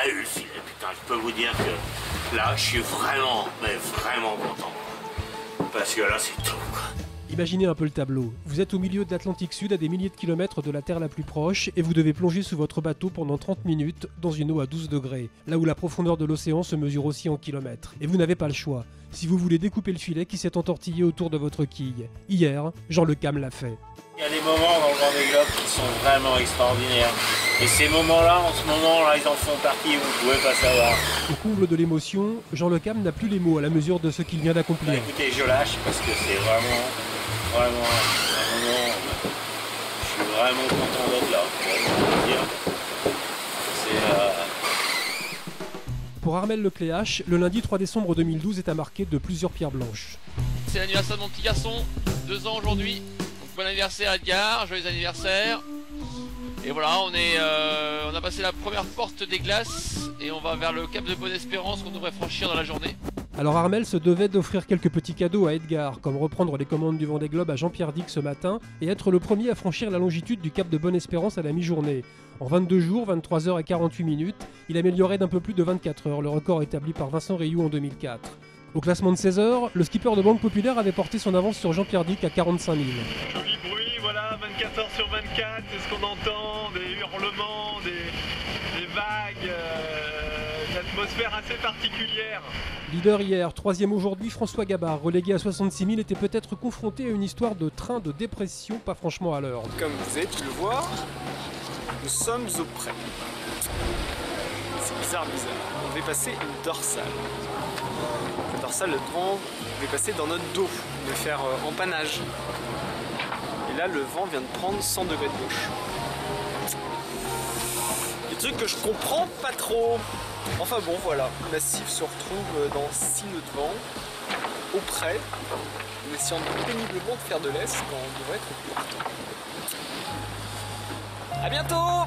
a eu le filet, putain, je peux vous dire que là, je suis vraiment, mais vraiment content. Parce que là, c'est tout, quoi. Imaginez un peu le tableau. Vous êtes au milieu de l'Atlantique Sud, à des milliers de kilomètres de la Terre la plus proche, et vous devez plonger sous votre bateau pendant 30 minutes dans une eau à 12 degrés, là où la profondeur de l'océan se mesure aussi en kilomètres. Et vous n'avez pas le choix, si vous voulez découper le filet qui s'est entortillé autour de votre quille. Hier, Jean Le Cam l'a fait. Il y a des moments dans le Vendée Globe qui sont vraiment extraordinaires. Et ces moments-là, en ce moment-là, ils en font partie, vous pouvez pas savoir. Au comble de l'émotion, Jean Le Cam n'a plus les mots à la mesure de ce qu'il vient d'accomplir. Bah, écoutez, je lâche parce que c'est vraiment un moment. Je suis vraiment content d'être là. Je veux dire. Pour Armel Lecléache, le lundi 3 décembre 2012 est à marquer de plusieurs pierres blanches. C'est l'anniversaire de mon petit garçon, 2 ans aujourd'hui. Donc bon anniversaire Edgar, joyeux anniversaire. Et voilà, on a passé la première porte des glaces et on va vers le cap de Bonne-Espérance qu'on devrait franchir dans la journée. Alors Armel se devait d'offrir quelques petits cadeaux à Edgar, comme reprendre les commandes du Vendée Globe à Jean-Pierre Dick ce matin et être le premier à franchir la longitude du cap de Bonne-Espérance à la mi-journée. En 22 jours, 23 heures et 48 minutes, il améliorait d'un peu plus de 24 heures, le record établi par Vincent Rioux en 2004. Au classement de 16 heures, le skipper de Banque Populaire avait porté son avance sur Jean-Pierre Dick à 45 000. Joli bruit, voilà, 24 heures sur 24, c'est ce qu'on entend, des hurlements, des vagues, une atmosphère assez particulière. Leader hier, troisième aujourd'hui, François Gabard, relégué à 66 000, était peut-être confronté à une histoire de train de dépression pas franchement à l'heure. Comme vous avez pu le voir, nous sommes au près. C'est bizarre. On devait passer une dorsale. La dorsale, le vent devait passer dans notre dos, on devait faire empannage. Et là, le vent vient de prendre 100 degrés de gauche. Des trucs que je comprends pas trop. Enfin bon, voilà, Massif se retrouve dans 6 nœuds de vent, au près, en essayant péniblement de faire de l'est quand on devrait être partout. A bientôt!